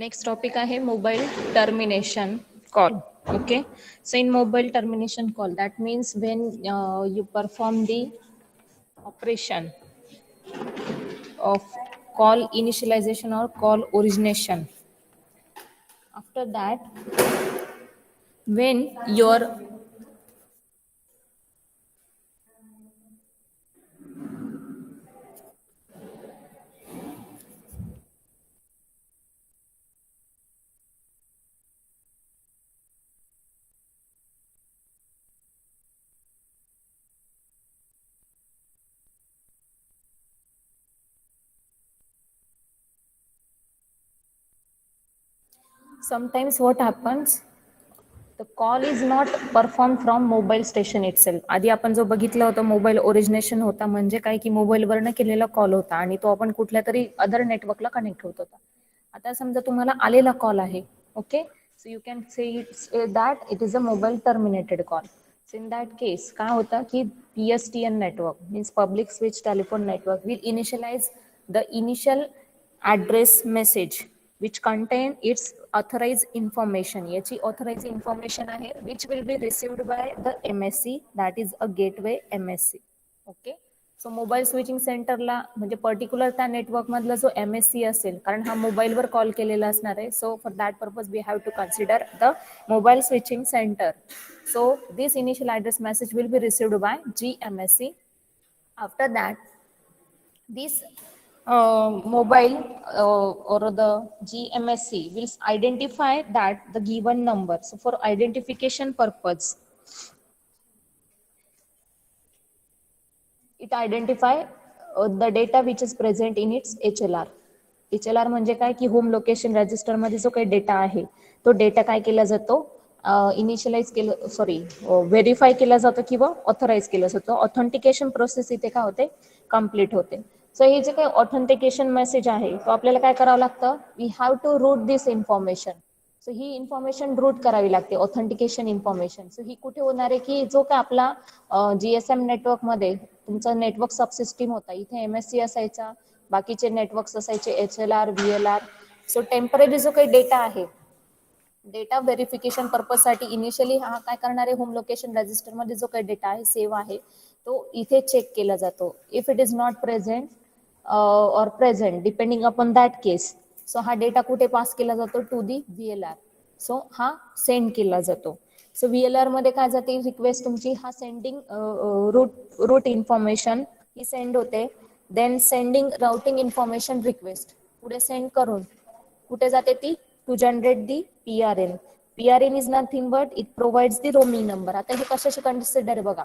Next topic आहे mobile termination call. Okay, so in mobile termination call, that means when you perform the operation of call initialization or call origination. After that, when your sometimes what happens, the call is not performed from mobile station itself. आधी आपण जो बघितला होता mobile origination होता म्हणजे काय की मोबाईलवरनं केलेला कॉल होता आणि तो आपण कुठल्या तरी अदर नेटवर्कला कनेक्ट होत होता. आता समजा तुम्हाला आलेला कॉल आहे, okay, so you can say that it is a mobile terminated call. So in that case काय होतं की PSTN network means public switch telephone network will initialize the initial address message which contain its authorized information. याची authorized information आहे which will be received by the MSC, that is a gateway MSC. Okay, so mobile switching सेंटरला म्हणजे particular त्या network मधला जो MSC असेल, कारण हा मोबाईलवर कॉल केलेला असणार आहे, so for that purpose we have to consider the mobile switching centre. So this initial address message will be received by GMSC. After that this mobile or the GMSC will identify that the given number. So for identification purpose, it identify the data which is present in its HLR. HLR म्हणजे काय की home location register मध्ये जो काही data आहे तो data काय केला जातो, इनिशियलाइज केलं सॉरी व्हेरीफाय केला जातो किंवा ऑथराईज केला जातो. ऑथेंटिकेशन प्रोसेस इथे काय होते, कम्प्लीट होते. सो हे जे काही ऑथेंटिकेशन मेसेज आहे तो आपल्याला काय करावं लागतं, we have to route this information. So ही इन्फॉर्मेशन रूट करावी लागते, ऑथेंटिकेशन इन्फॉर्मेशन. सो ही कुठे होणार आहे की जो काय आपला GSM नेटवर्क मध्ये तुमचा नेटवर्क सबसिस्टीम होता, इथे MSC असायचा, बाकीचे नेटवर्क्स असायचे HLR VLR. सो टेम्पररी जो काही डेटा आहे, डेटा व्हेरिफिकेशन पर्पज साठी इनिशियली हा काय करणार आहे, होम लोकेशन रजिस्टर मध्ये जो काही डेटा आहे सेव्ह आहे तो इथे चेक केला जातो. If it is not present or present depending upon that case, so हा डेटा कुठे पास केला जातो, टू दी VLR. सो हा सेंड केला जातो. सो VLR मध्ये काय जाते रिक्वेस्ट तुमची, हा सेंडिंग रूट इन्फॉर्मेशन ही सेंड होते. Then sending routing information request पुढे सेंड करून कुठे जाते ती, to generate the PRN. PRN is nothing but it provides the roaming number. आता हे कशाशी कन्सिडर बघा,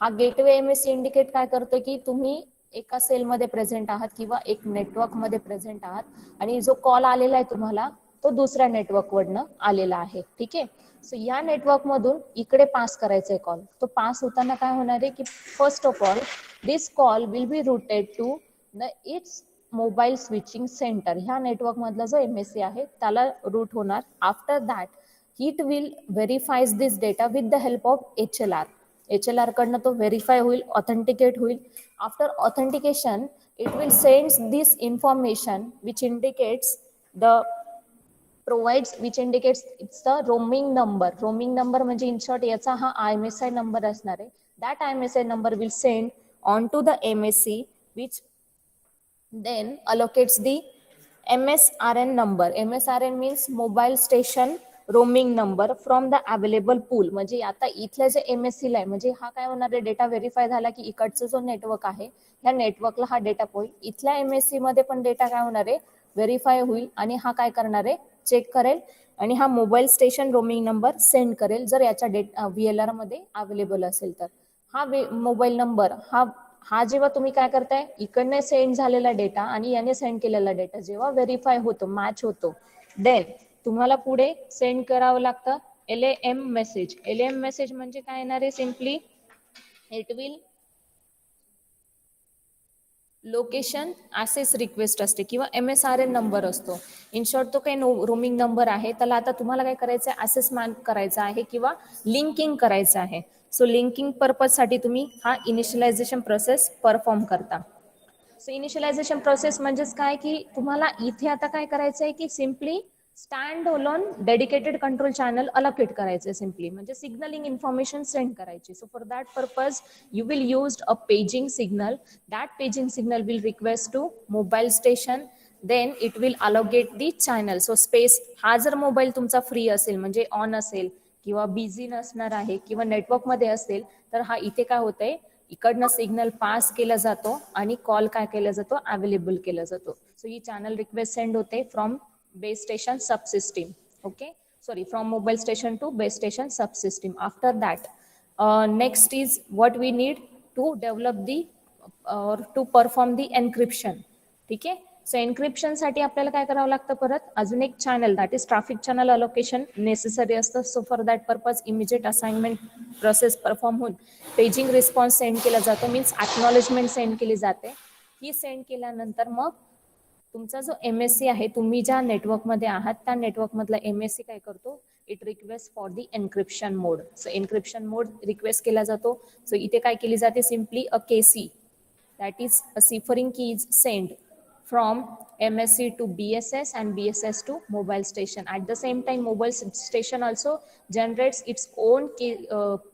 हा गेटवे MSC इंडिकेट काय करतो की तुम्ही एका सेलमध्ये प्रेझेंट आहात किंवा एक नेटवर्क मध्ये प्रेझेंट आहात आणि जो कॉल आलेला आहे तुम्हाला तो दुसऱ्या नेटवर्क वरनं आलेला आहे. ठीक आहे, सो या नेटवर्क मधून इकडे पास करायचा कॉल. तो पास होताना काय होणार आहे की first of all this call will be routed to the its mobile switching centre. ह्या नेटवर्क मधला जो MSC आहे त्याला रूट होणार. After that it will verifies this data with the help of HLR. HLR कडनं तो व्हेरीफाय होईल, authenticate होईल. After authentication it will sends this information which indicates the provides which indicates it's the roaming number. Roaming number म्हणजे in short याचा हा IMSI number असणार आहे. That IMSI number will send on to the MSC which then allocates the MSRN number. MSRN means mobile station roaming number from the available pool. म्हणजे आता इथल्या जे MSC ला आहे म्हणजे हा काय होणार आहे, डेटा व्हेरीफाय झाला की इकडचा जो नेटवर्क आहे ह्या नेटवर्कला हा डेटा होईल. इथल्या MSC मध्ये पण डेटा काय होणार आहे, व्हेरीफाय होईल आणि हा काय करणार आहे, चेक करेल आणि हा mobile station roaming number send करेल जर याच्या VLR मध्ये अवेलेबल असेल तर. हा मोबाईल नंबर हा जेव्हा तुम्ही काय करताय, इकडने सेंड झालेला डेटा आणि याने सेंड केलेला डेटा जेव्हा व्हेरीफाय होतो, मॅच होतो, देन तुम्हाला पुढे सेंड करावं लागतं LAM मेसेज. LAM मेसेज म्हणजे काय येणार आहे, simply it will location access request असते किंवा MSRN नंबर असतो. इन शॉर्ट तो काही रोमिंग नंबर आहे, त्याला आता तुम्हाला काय करायचं आहे, असेसमेंट करायचं आहे किंवा लिंकिंग करायचं आहे. सो लिंकिंग पर्पज साठी तुम्ही हा इनिशियलायझेशन प्रोसेस परफॉर्म करता. सो इनिशियलायझेशन प्रोसेस म्हणजेच काय की तुम्हाला इथे आता काय करायचं आहे की simply stand alone dedicated control channel allocate करायचे सिम्पली, म्हणजे सिग्नलिंग इन्फॉर्मेशन सेंड करायची. So for that purpose you will use a paging signal. That paging signal will request to mobile station, then it will allocate the channel. So space, हा जर mobile तुमचा free असेल म्हणजे on असेल किंवा busy नसणार आहे किंवा नेटवर्कमध्ये असेल, तर हा इथे काय होतंय, इकडनं सिग्नल पास केला जातो आणि कॉल काय केला जातो, अवेलेबल केला जातो. सो ही चॅनल रिक्वेस्ट सेंड होते from base station subsystem. Okay, sorry, from mobile station to base station subsystem. After that, next is what we need to develop the or to perform the encryption. ठीक आहे. So encryption साठी आपल्याला काय करावं लागतं, परत अजून एक channel, that is traffic channel allocation necessary असतं. So for that purpose immediate assignment process perform होऊन पेजिंग रिस्पॉन्स सेंड केला जातो, मीन्स एक्नॉलेजमेंट सेंड केली जाते. ही सेंड केल्यानंतर मग तुमचा जो MSC आहे, तुम्ही ज्या नेटवर्कमध्ये आहात त्या नेटवर्कमधला MSC काय करतो, it request for the encryption mode. So encryption mode request केला जातो. सो इथे काय केली जाते, simply a KC, that is a ciphering key is sent from MSC to BSS and BSS to mobile station. At the same time, mobile station also generates its own key,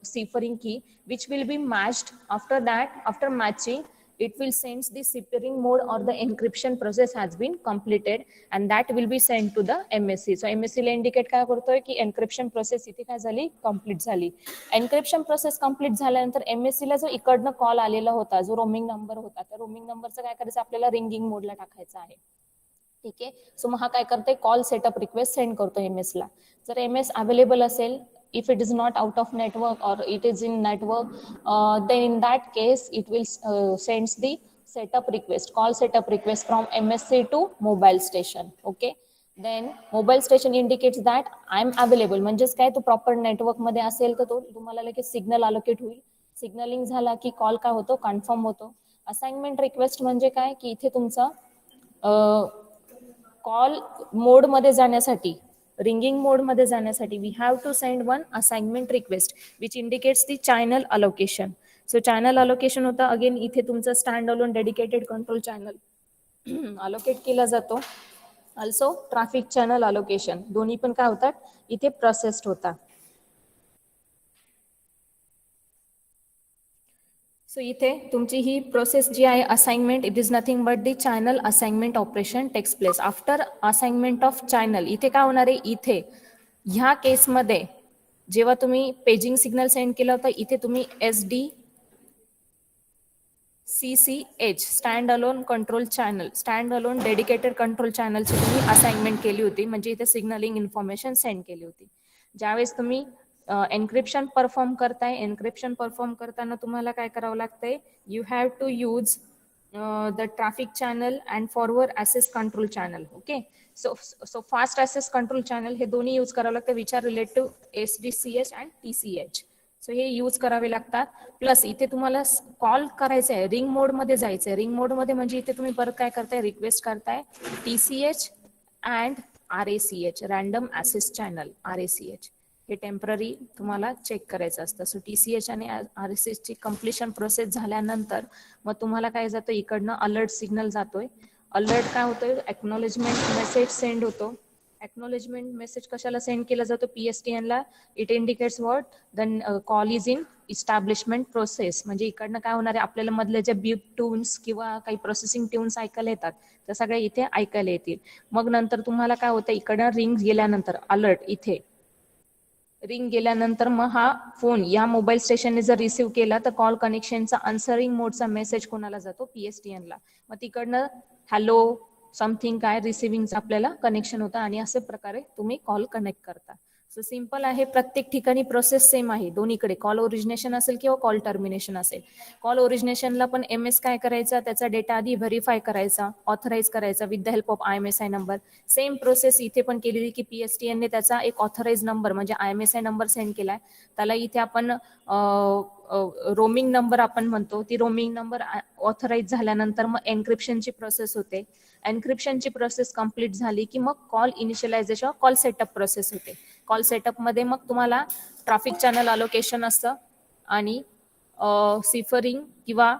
ciphering key, which will be matched. After that, after matching, it will send the ciphering mode or the encryption process has been completed, and that will be sent to the MSC. So MSC ला indicate काय करतोय की encryption process इथे काय झाली, complete झाली. Encryption process complete झाल्यानंतर MSC ला जो इकडनं कॉल आलेला होता, जो रोमिंग नंबर होता, त्या रोमिंग नंबरचं काय करायचं, आपल्याला रिंगिंग मोडला टाकायचं आहे. ठीक आहे. सो मग हा काय करते, कॉल सेटअप रिक्वेस्ट सेंड करतो MS ला. जर MS अवेलेबल असेल, if it is not out of network or it is in network, then in that case it will sends the setup request, call setup request from MSC to mobile station. Okay, then mobile station indicates that I am available, म्हणजेच काय, तो proper network मध्ये असेल तर तो तुम्हाला लगेच signal allocate होईल. सिग्नलिंग झाला की कॉल काय होतो, कन्फर्म होतो. असाइनमेंट रिक्वेस्ट म्हणजे काय की इथे तुमचा कॉल मोड मध्ये जाण्यासाठी, रिंगिंग मोड मध्ये जाण्यासाठी we have to send one assignment request which indicates the channel allocation. So channel allocation होता, अगेन इथे तुमचं stand alone dedicated control channel allocate केला जातो. ऑल्सो ट्रॅफिक चॅनल अलोकेशन, दोन्ही पण काय होतात, इथे प्रोसेस्ड होता. सो इथे तुमची ही प्रोसेस जी आहे assignment, it is nothing but the channel assignment operation takes place. After assignment of channel इथे काय होणार आहे, इथे ह्या केसमध्ये जेव्हा तुम्ही पेजिंग सिग्नल सेंड केलं होतं, इथे तुम्ही SDCCH stand alone control channel, stand alone dedicated control चॅनलची तुम्ही असाइनमेंट केली होती, म्हणजे इथे सिग्नलिंग इन्फॉर्मेशन सेंड केली होती. ज्यावेळेस तुम्ही एन्क्रिप्शन परफॉर्म करताय, एन्क्रिप्शन परफॉर्म करताना तुम्हाला काय करावं लागतंय, you have to use the traffic channel and forward access control channel. Okay, so fast access control channel हे दोन्ही यूज करावं लागतं, which are related to SDCH and TCH. So हे यूज करावे लागतात. प्लस इथे तुम्हाला कॉल करायचं आहे, रिंग मोड मध्ये जायचंय. रिंग मोड मध्ये म्हणजे इथे तुम्ही परत काय करताय, रिक्वेस्ट करताय TCH and RACH, random assess channel RACH. हे टेम्पररी तुम्हाला चेक करायचं असतं. सो TCH आणि RACH ची कम्प्लिशन प्रोसेस झाल्यानंतर मग तुम्हाला काय जातं, इकडनं अलर्ट सिग्नल जातोय. अलर्ट काय होतोय, एक्नॉलेजमेंट मेसेज सेंड होतो. एक्नॉलेजमेंट मेसेज कशाला सेंड केला जातो, PSTN ला. It indicates what, the call is in establishment process. म्हणजे इकडनं काय होणार आहे, आपल्याला मधले जे बीप ट्यून्स किंवा काही प्रोसेसिंग ट्यून्स ऐकायला येतात, त्या सगळ्या इथे ऐकायला येतील. मग नंतर तुम्हाला काय होतं, इकडनं रिंग गेल्यानंतर अलर्ट, इथे रिंग गेल्यानंतर मग हा फोन या मोबाईल स्टेशनने जर रिसिव्ह केला तर कॉल कनेक्शनचा आन्सरिंग मोडचा मेसेज कोणाला जातो, PSTN ला. मग तिकडनं हॅलो समथिंग काय रिसिव्हिंगचं आपल्याला कनेक्शन होतं आणि अशा प्रकारे तुम्ही कॉल कनेक्ट करता. सो सिम्पल आहे, प्रत्येक ठिकाणी प्रोसेस सेम आहे दोन्हीकडे, कॉल ओरिजिनेशन असेल किंवा कॉल टर्मिनेशन असेल. कॉल ओरिजिनेशनला पण MS काय करायचा, त्याचा डेटा आधी व्हेरीफाय करायचा, ऑथराईज करायचा with the help of IMSI number. Same process इथे पण केलेली की PSTN ने त्याचा एक ऑथराईज नंबर म्हणजे IMSI नंबर सेंड केलाय, त्याला इथे आपण रोमिंग नंबर आपण म्हणतो. ती रोमिंग नंबर ऑथराईज झाल्यानंतर मग एन्क्रिप्शनची प्रोसेस होते. एन्क्रिप्शनची प्रोसेस कंप्लीट झाली की मग call initialisation, call setup process होते. कॉल सेटअप मध्ये मग तुम्हाला ट्रॅफिक चॅनल अलोकेशन असतं आणि सिफरिंग किंवा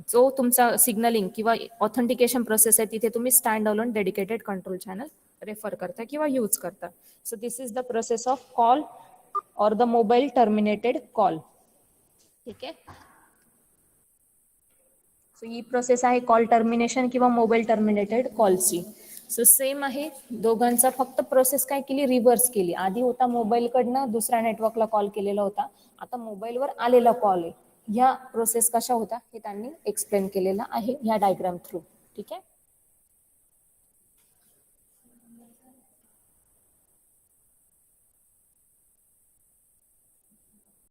जो तुमचा सिग्नलिंग किंवा ऑथेंटिकेशन प्रोसेस आहे, तिथे तुम्ही stand alone dedicated control channel refer करता किंवा यूज करता. So this is the process of call और द मोबाईल टर्मिनेटेड कॉल. ठीक आहे. सो ही प्रोसेस आहे कॉल टर्मिनेशन किंवा मोबाईल टर्मिनेटेड कॉलची. सो सेम आहे, दोघांचा फक्त प्रोसेस काय केली, रिव्हर्स केली. आधी होता मोबाईलकडनं दुसऱ्या नेटवर्कला कॉल केलेला होता, आता मोबाईलवर आलेला कॉल आहे. ह्या प्रोसेस कशा होता हे त्यांनी एक्सप्लेन केलेला आहे ह्या डायग्राम थ्रू. ठीक आहे.